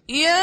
یا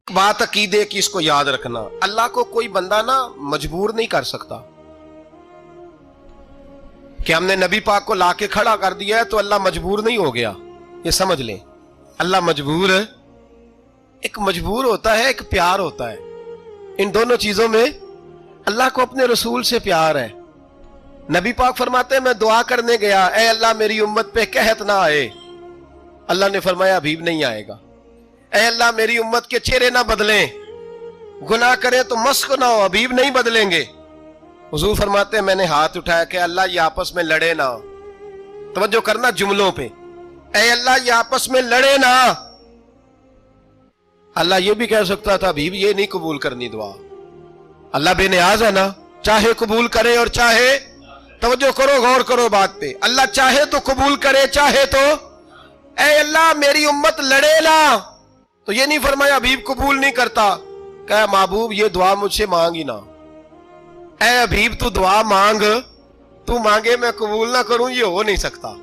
بات عقیدے کی اس کو یاد رکھنا، اللہ کو کوئی بندہ نا مجبور نہیں کر سکتا کہ ہم نے نبی پاک کو لا کے کھڑا کر دیا ہے تو اللہ مجبور نہیں ہو گیا. یہ سمجھ لیں، اللہ مجبور ہے. ایک مجبور ہوتا ہے، ایک پیار ہوتا ہے. ان دونوں چیزوں میں اللہ کو اپنے رسول سے پیار ہے. نبی پاک فرماتے ہیں میں دعا کرنے گیا، اے اللہ میری امت پہ قحط نہ آئے. اللہ نے فرمایا ابھی نہیں آئے گا. اے اللہ میری امت کے چہرے نہ بدلیں، گناہ کریں تو مسخ نہ ہو، ابھی نہیں بدلیں گے. حضور فرماتے ہیں میں نے ہاتھ اٹھایا کہ اللہ یہ آپس میں لڑے نہ. توجہ کرنا جملوں پہ، اے اللہ یہ آپس میں لڑے نہ. اللہ یہ بھی کہہ سکتا تھا ابھی یہ نہیں قبول کرنی دعا. اللہ بے نیاز ہے نا، چاہے قبول کرے اور چاہے، توجہ کرو غور کرو بات پہ، اللہ چاہے تو قبول کرے چاہے تو. اے اللہ میری امت لڑے نہ، تو یہ نہیں فرمایا ابھی قبول نہیں کرتا. کہ محبوب یہ دعا مجھ سے مانگ ہی نہ. اے ابھیب تو دعا مانگ، تو مانگے میں قبول نہ کروں، یہ ہو نہیں سکتا.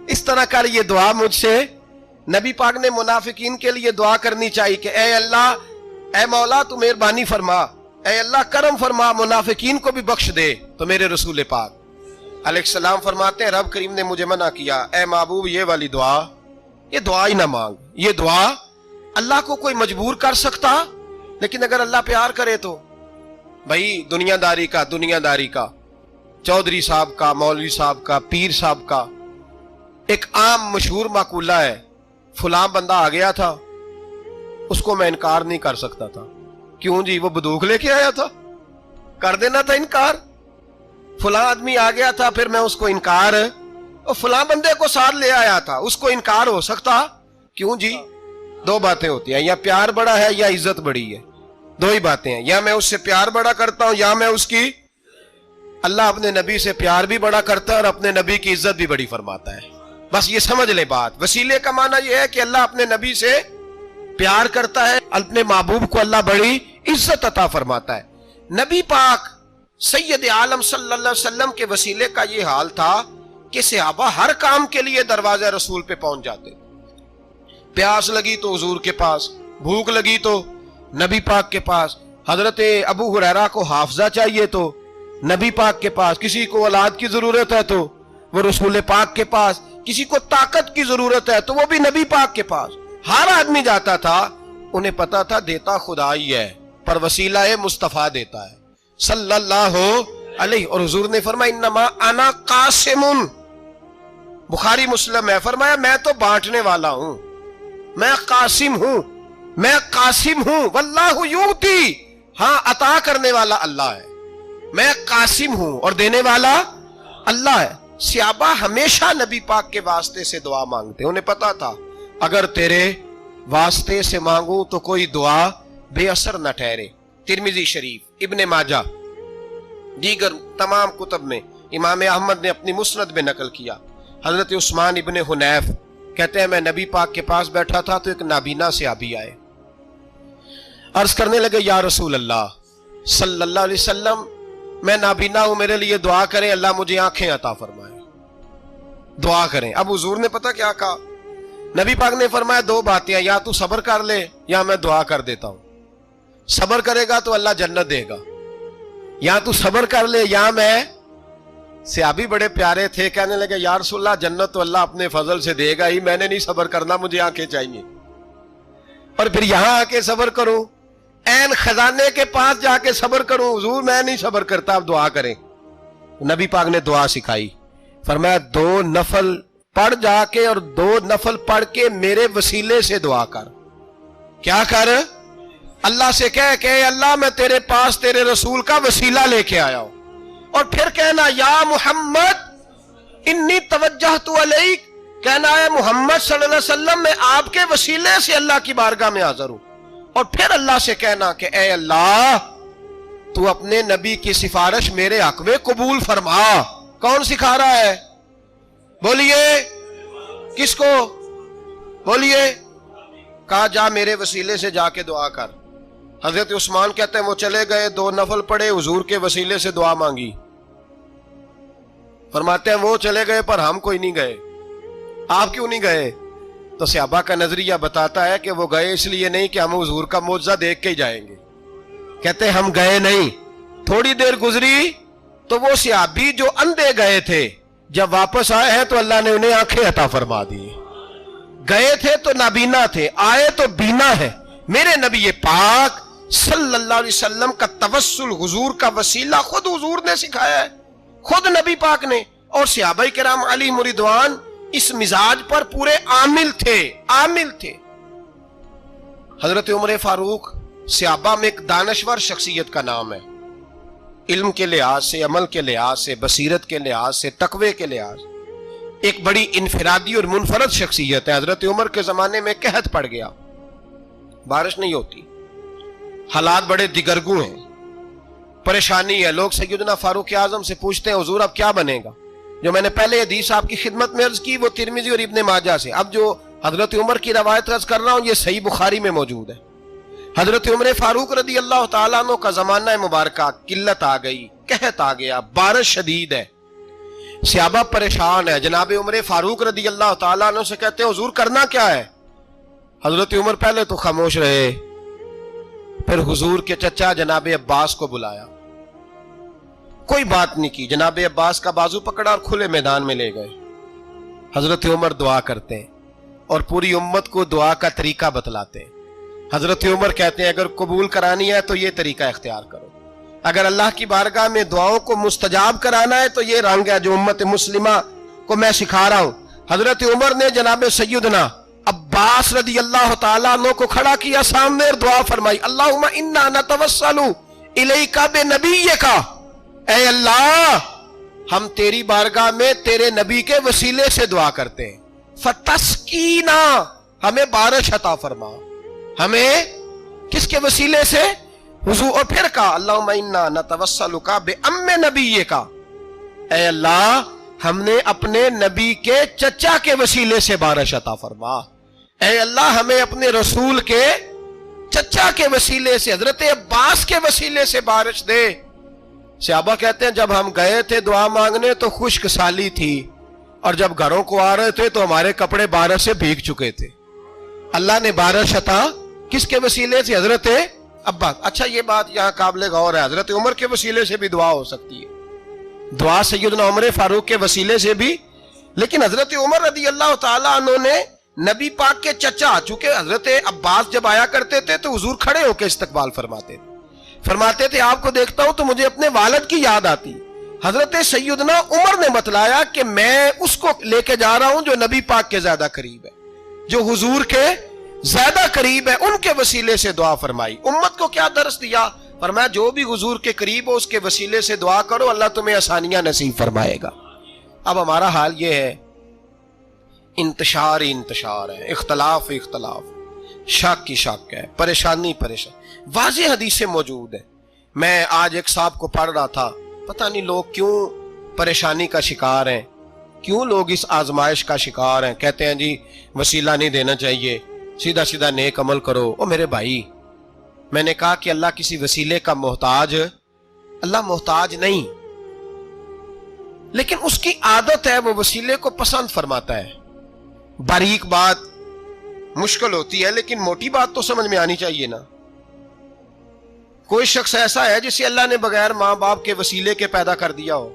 اس طرح کر یہ دعا مجھ سے. نبی پاک نے منافقین کے لیے دعا کرنی چاہیے کہ اے اللہ، اے مولا تو مہربانی فرما، اے اللہ کرم فرما، منافقین کو بھی بخش دے. تو میرے رسول پاک علیہ السلام فرماتے ہیں رب کریم نے مجھے منع کیا، اے محبوب یہ والی دعا، یہ دعا ہی نہ مانگ. یہ دعا اللہ کو کوئی مجبور کر سکتا، لیکن اگر اللہ پیار کرے تو. بھائی دنیا داری کا چودھری صاحب کا، مولوی صاحب کا، پیر صاحب کا ایک عام مشہور مقولہ ہے، فلاں بندہ آ گیا تھا اس کو میں انکار نہیں کر سکتا تھا. کیوں جی؟ وہ بندوق لے کے آیا تھا، کر دینا تھا انکار. فلاں آدمی آ گیا تھا پھر میں اس کو انکار، اور فلاں بندے کو ساتھ لے آیا تھا اس کو انکار ہو سکتا؟ کیوں جی؟ دو باتیں ہوتی ہیں، یا پیار بڑا ہے یا عزت بڑی ہے. دو ہی باتیں ہیں، یا میں اس سے پیار بڑا کرتا ہوں یا میں اس کی. اللہ اپنے نبی سے پیار بھی بڑا کرتا ہے اور اپنے نبی کی عزت بھی بڑی فرماتا ہے. بس یہ سمجھ لے بات. وسیلے کا معنی یہ ہے کہ اللہ اپنے نبی سے پیار کرتا ہے، اپنے محبوب کو اللہ بڑی عزت عطا فرماتا ہے. نبی پاک سید عالم صلی اللہ علیہ وسلم کے وسیلے کا یہ حال تھا کہ صحابہ ہر کام کے لیے دروازہ رسول پہ پہنچ جاتے. پیاس لگی تو حضور کے پاس، بھوک لگی تو نبی پاک کے پاس. حضرت ابو ہریرہ کو حافظہ چاہیے تو نبی پاک کے پاس. کسی کو اولاد کی ضرورت ہے تو وہ رسول پاک کے پاس. کسی کو طاقت کی ضرورت ہے تو وہ بھی نبی پاک کے پاس. ہر آدمی جاتا تھا، انہیں پتا تھا دیتا خدا ہی ہے پر وسیلہ مصطفیٰ دیتا ہے صلی اللہ علیہ. اور حضور نے فرمایا انما انا قاسم، بخاری مسلم ہے، فرمایا میں تو بانٹنے والا ہوں، میں قاسم ہوں، میں قاسم ہوں. واللہ یؤتی، ہاں عطا کرنے والا اللہ ہے. میں قاسم ہوں اور دینے والا اللہ ہے. صحابہ ہمیشہ نبی پاک کے واسطے سے دعا مانگتے. انہیں پتا تھا اگر تیرے واسطے سے مانگوں تو کوئی دعا بے اثر نہ ٹھہرے. ترمذی شریف، ابن ماجہ، دیگر تمام کتب میں امام احمد نے اپنی مسند میں نقل کیا. حضرت عثمان ابن حنیف کہتے ہیں میں نبی پاک کے پاس بیٹھا تھا تو ایک نابینا صحابی آئے، عرض کرنے لگے یا رسول اللہ صلی اللہ علیہ وسلم میں نابینا ہوں، میرے لیے دعا کریں اللہ مجھے آنکھیں عطا فرمائے، دعا کریں. اب حضور نے پتہ کیا کہا؟ نبی پاک نے فرمایا دو باتیں ہیں، یا تو صبر کر لے یا میں دعا کر دیتا ہوں. صبر کرے گا تو اللہ جنت دے گا، یا تو صبر کر لے یا میں. صحابی بڑے پیارے تھے، کہنے لگے یا رسول اللہ جنت تو اللہ اپنے فضل سے دے گا ہی، میں نے نہیں صبر کرنا، مجھے آنکھیں چاہیے. اور پھر یہاں آ کے صبر کروں، این خزانے کے پاس جا کے صبر کروں؟ حضور میں نہیں صبر کرتا، اب دعا کریں. نبی پاک نے دعا سکھائی، فرمایا 2 نفل پڑھ جا کے اور 2 نفل پڑھ کے میرے وسیلے سے دعا کر. کیا کر؟ اللہ سے کہہ کہ اللہ میں تیرے پاس تیرے رسول کا وسیلہ لے کے آیا ہوں. اور پھر کہنا یا محمد انی توجہت علیک، کہنا ہے محمد صلی اللہ علیہ وسلم میں آپ کے وسیلے سے اللہ کی بارگاہ میں حاضر ہوں. اور پھر اللہ سے کہنا کہ اے اللہ تو اپنے نبی کی سفارش میرے حق میں قبول فرما. کون سکھا رہا ہے؟ بولیے کس کو؟ بولیے. کہا جا میرے وسیلے سے جا کے دعا کر. حضرت عثمان کہتے ہیں وہ چلے گئے، 2 نفل پڑھے، حضور کے وسیلے سے دعا مانگی. فرماتے ہیں وہ چلے گئے پر ہم کوئی نہیں گئے. آپ کیوں نہیں گئے؟ تو صحابہ کا نظریہ بتاتا ہے کہ وہ گئے اس لیے نہیں کہ ہم حضور کا معجزہ دیکھ کے ہی جائیں گے. کہتے ہم گئے نہیں. تھوڑی دیر گزری تو وہ صحابی جو اندھے گئے تھے جب واپس آئے ہیں تو اللہ نے انہیں آنکھیں عطا فرما دی. گئے تھے تو نابینا تھے, آئے تو بینا ہے. میرے نبی پاک صلی اللہ علیہ وسلم کا توسل حضور کا وسیلہ خود حضور نے سکھایا ہے, خود نبی پاک نے. اور صحابہ کرام علیہم رضوان اس مزاج پر پورے عامل تھے. حضرت عمر فاروق صحابہ میں ایک دانشور شخصیت کا نام ہے. علم کے لحاظ سے, عمل کے لحاظ سے, بصیرت کے لحاظ سے, تقوی کے لحاظ سے ایک بڑی انفرادی اور منفرد شخصیت ہے. حضرت عمر کے زمانے میں قحط پڑ گیا, بارش نہیں ہوتی, حالات بڑے دگرگوں ہیں, پریشانی ہے. لوگ سیدنا فاروق اعظم سے پوچھتے ہیں حضور اب کیا بنے گا؟ جو میں نے پہلے حدیث آپ کی خدمت میں عرض کی وہ ترمذی اور ابن ماجہ سے. اب جو حضرت عمر کی روایت عرض کر رہا ہوں یہ صحیح بخاری میں موجود ہے. حضرت عمر فاروق رضی اللہ تعالیٰ عنہ کا زمانہ مبارکہ, قلت آ گئی, قحط آ گیا, بارش شدید ہے, صحابہ پریشان ہے. جناب عمر فاروق رضی اللہ تعالیٰ عنہ سے کہتے ہیں حضور کرنا کیا ہے؟ حضرت عمر پہلے تو خاموش رہے, پھر حضور کے چچا جناب عباس کو بلایا, کوئی بات نہیں کی. جناب عباس کا بازو پکڑا اور کھلے میدان میں لے گئے. حضرت عمر دعا کرتے ہیں اور پوری امت کو دعا کا طریقہ بتلاتے ہیں. حضرت عمر کہتے ہیں اگر قبول کرانی ہے تو یہ طریقہ اختیار کرو, اگر اللہ کی بارگاہ میں دعاؤں کو مستجاب کرانا ہے تو یہ رنگ ہے جو امت مسلمہ کو میں سکھا رہا ہوں. حضرت عمر نے جناب سیدنا عباس رضی اللہ تعالیٰ عنہ کو کھڑا کیا سامنے اور دعا فرمائی, اللہم انا نتوسل الیک بنبیک, اے اللہ ہم تیری بارگاہ میں تیرے نبی کے وسیلے سے دعا کرتے ہیں, فتسقینا, ہمیں بارش عطا فرما. ہمیں کس کے وسیلے سے؟ حضور. اور پھر کہا اللہم انا نتوسلک بام نبیک, اے اللہ ہم نے اپنے نبی کے چچا کے وسیلے سے بارش عطا فرما. اے اللہ ہمیں اپنے رسول کے چچا کے وسیلے سے, حضرت عباس کے وسیلے سے بارش دے. صحابہ کہتے ہیں جب ہم گئے تھے دعا مانگنے تو خشک سالی تھی, اور جب گھروں کو آ رہے تھے تو ہمارے کپڑے بارش سے بھیگ چکے تھے. اللہ نے بارش عطا کس کے وسیلے سے؟ حضرت عباس. اچھا یہ بات یہاں قابل غور ہے, حضرت عمر کے وسیلے سے بھی دعا ہو سکتی ہے, دعا سیدنا عمر فاروق کے وسیلے سے بھی, لیکن حضرت عمر رضی اللہ تعالیٰ عنہ نے نبی پاک کے چچا, چونکہ حضرت عباس جب آیا کرتے تھے تو حضور کھڑے ہو کے استقبال فرماتے تھے آپ کو دیکھتا ہوں تو مجھے اپنے والد کی یاد آتی. حضرت سیدنا عمر نے بتلایا کہ میں اس کو لے کے جا رہا ہوں جو نبی پاک کے زیادہ قریب ہے, جو حضور کے زیادہ قریب ہے, ان کے وسیلے سے دعا فرمائی. امت کو کیا درس دیا؟ فرمایا جو بھی حضور کے قریب ہو اس کے وسیلے سے دعا کرو, اللہ تمہیں آسانیاں نصیب فرمائے گا. اب ہمارا حال یہ ہے, انتشار ہی انتشار ہے, اختلاف شک کی شک ہے, پریشانی. واضح حدیثیں موجود ہیں. میں آج ایک صاحب کو پڑھ رہا تھا, پتہ نہیں لوگ کیوں پریشانی کا شکار ہیں, کیوں لوگ اس آزمائش کا شکار ہیں. کہتے ہیں جی وسیلہ نہیں دینا چاہیے, سیدھا نیک عمل کرو. او میرے بھائی, میں نے کہا کہ اللہ کسی وسیلے کا محتاج, اللہ محتاج نہیں, لیکن اس کی عادت ہے وہ وسیلے کو پسند فرماتا ہے. باریک بات مشکل ہوتی ہے لیکن موٹی بات تو سمجھ میں آنی چاہیے نا. کوئی شخص ایسا ہے جسے اللہ نے بغیر ماں باپ کے وسیلے کے پیدا کر دیا ہو,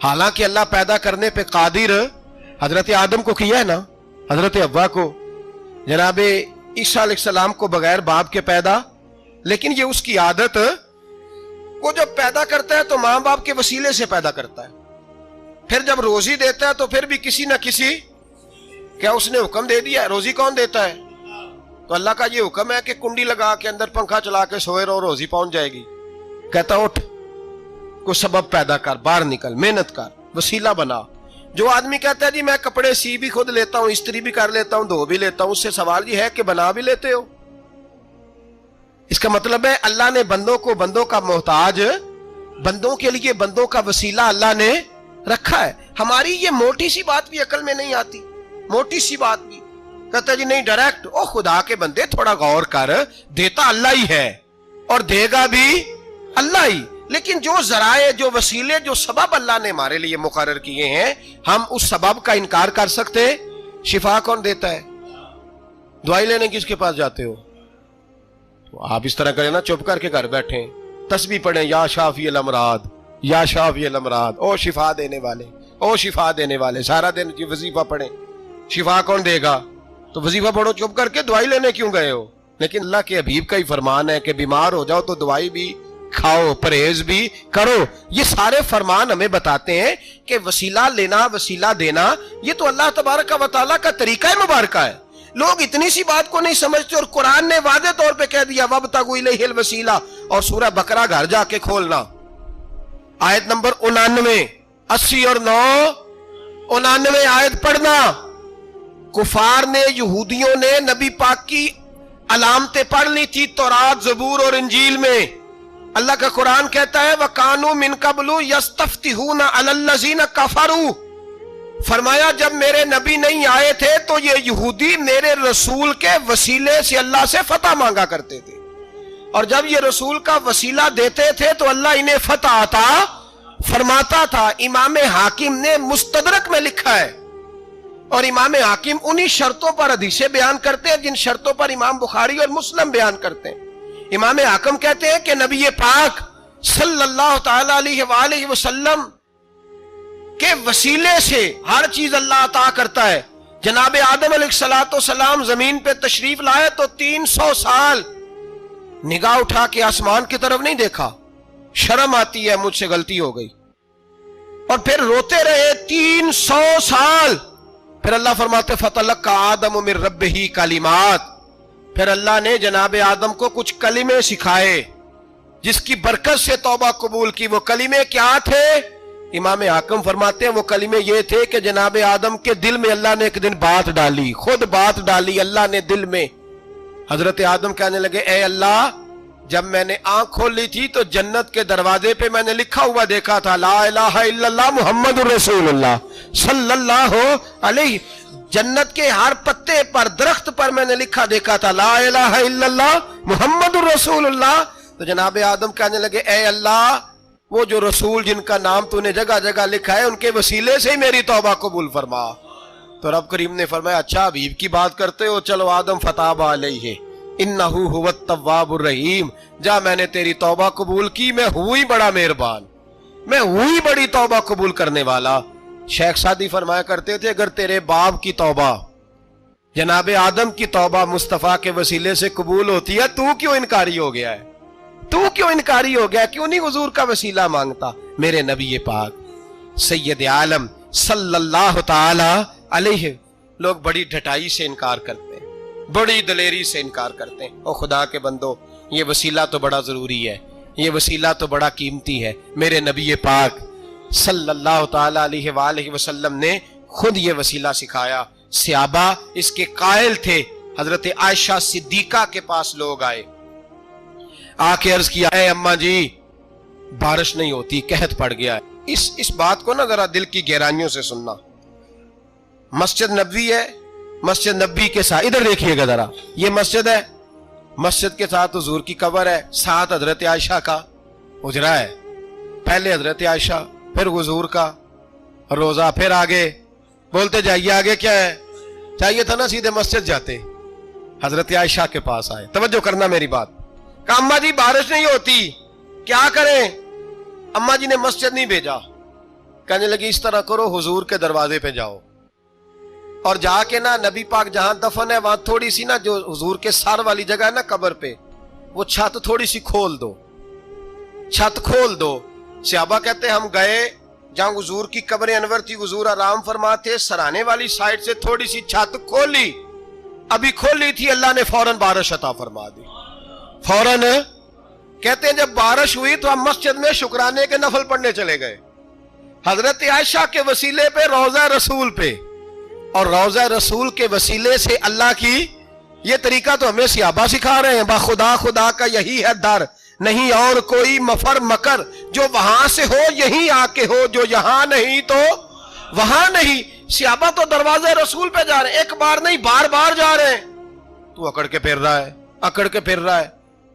حالانکہ اللہ پیدا کرنے پہ قادر. حضرت آدم کو کیا ہے نا, حضرت حوا کو, جناب عیسیٰ علیہ السلام کو بغیر باپ کے پیدا, لیکن یہ اس کی عادت, وہ جب پیدا کرتا ہے تو ماں باپ کے وسیلے سے پیدا کرتا ہے, پھر جب روزی دیتا ہے تو پھر بھی کسی نہ کسی, کیا اس نے حکم دے دیا ہے؟ روزی کون دیتا ہے؟ تو اللہ کا یہ حکم ہے کہ کنڈی لگا کے اندر پنکھا چلا کے سوئے رہو, روزی پہنچ جائے گی. کہتا اٹھ, کوئی سبب پیدا کر, باہر نکل, محنت کر, وسیلہ بنا. جو آدمی کہتا ہے جی میں کپڑے سی بھی خود لیتا ہوں, استری بھی کر لیتا ہوں, دھو بھی لیتا ہوں, اس سے سوال یہ ہے کہ بنا بھی لیتے ہو. اس کا مطلب ہے اللہ نے بندوں کو بندوں کا محتاج, بندوں کے لیے بندوں کا وسیلہ اللہ نے رکھا ہے. ہماری یہ موٹی سی بات بھی عقل میں نہیں آتی, موٹی سی بات بھی. کہتا ہے جی نہیں ڈائریکٹ, او خدا کے بندے تھوڑا غور کر, دیتا اللہ ہی ہے اور دے گا بھی اللہ ہی, لیکن جو ذرائع، جو وسیلے، جو سبب اللہ نے ہمارے لیے مقرر کیے ہیں، ہم اس سبب کا انکار کر سکتے؟ شفا کون دیتا ہے؟ دوائی لینے کس کے پاس جاتے ہو؟ تو آپ اس طرح کریں نا، چپ کر کے گھر بیٹھیں، تسبیح پڑھیں، یا شافی الامراض، یا شافی الامراض، او شفا دینے والے، او شفا دینے والے، سارا دن جی وظیفہ پڑھیں، شفا کون دے گا؟ تو وظیفہ پڑھو چپ کر کے، دوائی لینے کیوں گئے ہو؟ لیکن اللہ کے حبیب کا ہی فرمان ہے کہ بیمار ہو جاؤ تو دوائی بھی کھاؤ، پرہیز بھی کرو۔ یہ سارے فرمان ہمیں بتاتے ہیں کہ وسیلہ لینا، وسیلہ دینا، یہ تو اللہ تبارک و تعالیٰ کا طریقہ مبارکہ ہے۔ لوگ اتنی سی بات کو نہیں سمجھتے، اور قرآن نے واضح طور پہ کہہ دیا وَابْتَغُوا إِلَيْهِ الْوَسِيلَةَ، اور سورہ بقرہ گھر جا کے کھولنا، آیت نمبر 99، 80 اور 9، 99 آیت پڑھنا۔ کفار نے، یہودیوں نے نبی پاک کی علامتیں پڑھ لی تھی تورات، زبور اور انجیل میں۔ اللہ کا قرآن کہتا ہے وَكَانُوا مِن قَبْلُ يَسْتَفْتِحُونَ عَلَى الَّذِينَ كَفَرُوا، فرمایا جب میرے نبی نہیں آئے تھے تو یہ یہودی میرے رسول کے وسیلے سے اللہ سے فتح مانگا کرتے تھے، اور جب یہ رسول کا وسیلہ دیتے تھے تو اللہ انہیں فتح عطا فرماتا تھا۔ امام حاکم نے مستدرک میں لکھا ہے، اور امام حاکم انہی شرطوں پر حدیثیں بیان کرتے ہیں جن شرطوں پر امام بخاری اور مسلم بیان کرتے ہیں۔ امام حاکم کہتے ہیں کہ نبی پاک صلی اللہ تعالی علیہ وآلہ وسلم کے وسیلے سے ہر چیز اللہ عطا کرتا ہے۔ جناب آدم علیہ السلام زمین پہ تشریف لائے تو 300 سال نگاہ اٹھا کے آسمان کی طرف نہیں دیکھا، شرم آتی ہے مجھ سے غلطی ہو گئی، اور پھر روتے رہے 300 سال۔ پھر اللہ فرماتے فَتَلَقَّى آدَمُ مِن رَبِّهِ کلمات، پھر اللہ نے جناب آدم کو کچھ کلمے سکھائے جس کی برکت سے توبہ قبول کی۔ وہ کلمے کیا تھے؟ امام حاکم فرماتے ہیں وہ کلمے یہ تھے کہ جناب آدم کے دل میں اللہ نے ایک دن بات ڈالی، خود بات ڈالی اللہ نے دل میں۔ حضرت آدم کہنے لگے اے اللہ، جب میں نے آنکھ کھول لی تھی تو جنت کے دروازے پہ میں نے لکھا ہوا دیکھا تھا لا الہ الا اللہ محمد الرسول اللہ صلی اللہ علیہ، جنت کے ہر پتے پر، درخت پر میں نے لکھا دیکھا تھا لا الہ الا اللہ محمد الرسول اللہ۔ تو جناب آدم کہنے لگے اے اللہ، وہ جو رسول جن کا نام تو نے جگہ جگہ لکھا ہے ان کے وسیلے سے ہی میری توبہ قبول فرما۔ تو رب کریم نے فرمایا اچھا حبیب کی بات کرتے ہو، چلو آدم فتاب علیہ انہ هو التواب الرحیم، جا میں نے تیری توبہ قبول کی، میں ہوئی بڑا مہربان، میں ہوئی بڑی توبہ قبول کرنے والا۔ شیخ سعدی فرمایا کرتے تھے اگر تیرے باپ کی توبہ، جناب آدم کی توبہ مصطفیٰ کے وسیلے سے قبول ہوتی ہے، تو کیوں انکاری ہو گیا ہے؟ تو کیوں انکاری ہو گیا؟ کیوں نہیں حضور کا وسیلہ مانگتا؟ میرے نبی پاک سید عالم صلی اللہ تعالی علیہ، لوگ بڑی ڈھٹائی سے انکار کرتے ہیں، بڑی دلیری سے انکار کرتے ہیں۔ او خدا کے بندو، یہ وسیلہ تو بڑا ضروری ہے، یہ وسیلہ تو بڑا قیمتی ہے۔ میرے نبی پاک صلی اللہ تعالی علیہ وآلہ وسلم نے خود یہ وسیلہ سکھایا۔ صحابہ اس کے قائل تھے۔ حضرت عائشہ صدیقہ کے پاس لوگ آئے، آ کے عرض کیا اے اماں جی بارش نہیں ہوتی، قحط پڑ گیا ہے۔ اس بات کو نا ذرا دل کی گہرائیوں سے سننا۔ مسجد نبوی ہے، مسجد نبی کے ساتھ ادھر دیکھیے گا ذرا، یہ مسجد ہے، مسجد کے ساتھ حضور کی قبر ہے، ساتھ حضرت عائشہ کا حجرہ ہے، پہلے حضرت عائشہ پھر حضور کا روزہ، پھر آگے بولتے جائیے آگے کیا ہے؟ چاہیے تھا نا سیدھے مسجد جاتے، حضرت عائشہ کے پاس آئے۔ توجہ کرنا میری بات، کہ اماں جی بارش نہیں ہوتی کیا کریں؟ اماں جی نے مسجد نہیں بھیجا، کہنے لگی اس طرح کرو حضور کے دروازے پہ جاؤ، اور جا کے نا نبی پاک جہاں دفن ہے وہاں تھوڑی سی نا جو حضور کے سر والی جگہ ہے نا قبر پہ، وہ چھت تھوڑی سی کھول دو، چھت کھول دو۔ صحابہ کہتے ہم گئے جہاں حضور کی قبر انور تھی، حضور آرام فرماتے، سرانے والی سائڈ سے تھوڑی سی چھت کھولی، ابھی کھولی تھی اللہ نے فوراً بارش عطا فرما دی، فوراً۔ کہتے ہیں جب بارش ہوئی تو ہم مسجد میں شکرانے کے نفل پڑھنے چلے گئے، حضرت عائشہ کے وسیلے پہ، روضہ رسول پہ، اور روضہ رسول کے وسیلے سے اللہ کی یہ طریقہ تو ہمیں صحابہ سکھا رہے ہیں۔ باخدا خدا کا یہی ہے در، نہیں اور کوئی مفر مکر، جو وہاں سے ہو یہیں آ کے ہو، جو یہاں نہیں تو وہاں نہیں۔ صحابہ تو دروازے رسول پہ جا رہے ہیں، ایک بار نہیں بار بار جا رہے ہیں، تو اکڑ کے پھر رہا ہے، اکڑ کے پھر رہا ہے۔